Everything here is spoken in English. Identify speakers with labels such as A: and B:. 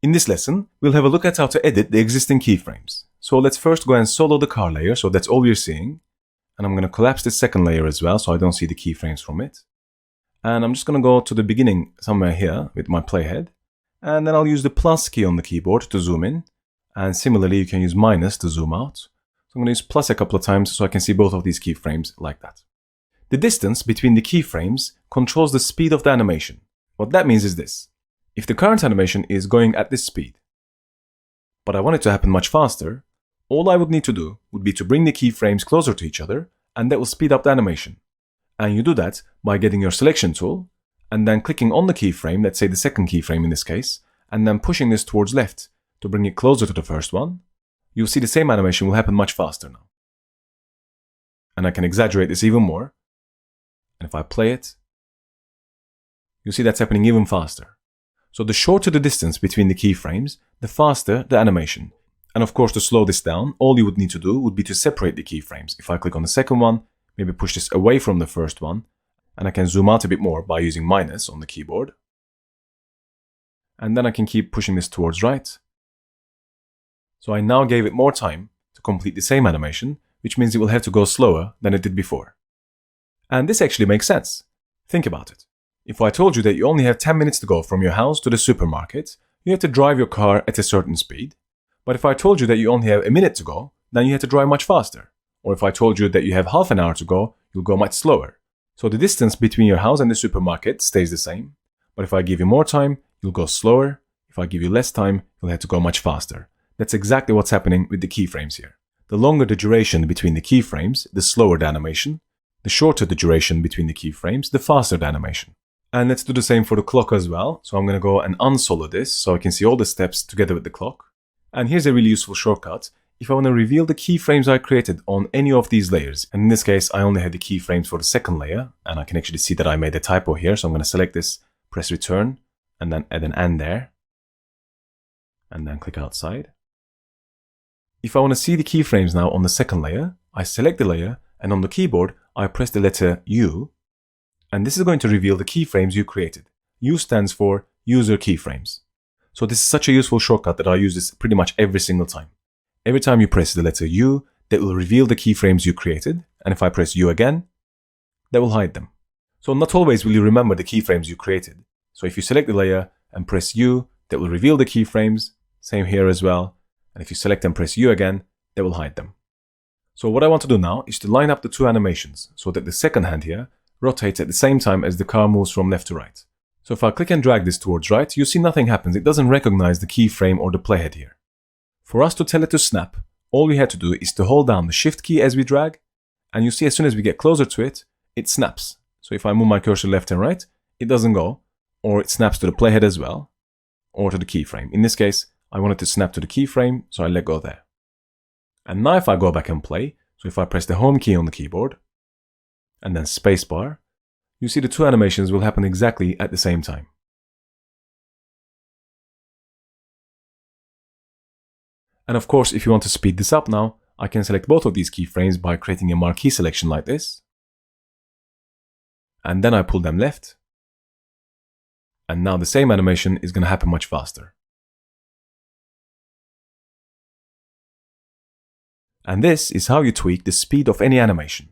A: In this lesson, we'll have a look at how to edit the existing keyframes. So let's first go and solo the car layer, so that's all we're seeing. And I'm going to collapse this second layer as well, so I don't see the keyframes from it. And I'm just going to go to the beginning somewhere here with my playhead. And then I'll use the plus key on the keyboard to zoom in. And similarly, you can use minus to zoom out. So I'm going to use plus a couple of times so I can see both of these keyframes like that. The distance between the keyframes controls the speed of the animation. What that means is this. If the current animation is going at this speed, but I want it to happen much faster, all I would need to do would be to bring the keyframes closer to each other, and that will speed up the animation. And you do that by getting your selection tool, and then clicking on the keyframe, let's say the second keyframe in this case, and then pushing this towards left to bring it closer to the first one. You'll see the same animation will happen much faster now. And I can exaggerate this even more. And if I play it, you'll see that's happening even faster. So the shorter the distance between the keyframes, the faster the animation. And of course, to slow this down, all you would need to do would be to separate the keyframes. If I click on the second one, maybe push this away from the first one, and I can zoom out a bit more by using minus on the keyboard. And then I can keep pushing this towards right. So I now gave it more time to complete the same animation, which means it will have to go slower than it did before. And this actually makes sense. Think about it. If I told you that you only have 10 minutes to go from your house to the supermarket, you have to drive your car at a certain speed. But if I told you that you only have a minute to go, then you have to drive much faster. Or if I told you that you have half an hour to go, you'll go much slower. So the distance between your house and the supermarket stays the same. But if I give you more time, you'll go slower. If I give you less time, you'll have to go much faster. That's exactly what's happening with the keyframes here. The longer the duration between the keyframes, the slower the animation. The shorter the duration between the keyframes, the faster the animation. And let's do the same for the clock as well. So I'm going to go and unsolo this so I can see all the steps together with the clock. And here's a really useful shortcut. If I want to reveal the keyframes I created on any of these layers, and in this case, I only had the keyframes for the second layer, and I can actually see that I made a typo here. So I'm going to select this, press return, and then add an and there. And then click outside. If I want to see the keyframes now on the second layer, I select the layer, and on the keyboard, I press the letter U, and this is going to reveal the keyframes you created. U stands for user keyframes. So this is such a useful shortcut that I use this pretty much every single time. Every time you press the letter U, that will reveal the keyframes you created, and if I press U again, that will hide them. So not always will you remember the keyframes you created. So if you select the layer and press U, that will reveal the keyframes, same here as well, and if you select and press U again, that will hide them. So what I want to do now is to line up the two animations so that the second hand here rotates at the same time as the car moves from left to right. So if I click and drag this towards right, you see nothing happens. It doesn't recognize the keyframe or the playhead here. For us to tell it to snap, all we had to do is to hold down the shift key as we drag, and you see as soon as we get closer to it, it snaps. So if I move my cursor left and right, it doesn't go, or it snaps to the playhead as well, or to the keyframe. In this case, I want it to snap to the keyframe, so I let go there. And now if I go back and play, so if I press the home key on the keyboard, and then spacebar, you see the two animations will happen exactly at the same time. And of course, if you want to speed this up now, I can select both of these keyframes by creating a marquee selection like this. And then I pull them left. And now the same animation is going to happen much faster. And this is how you tweak the speed of any animation.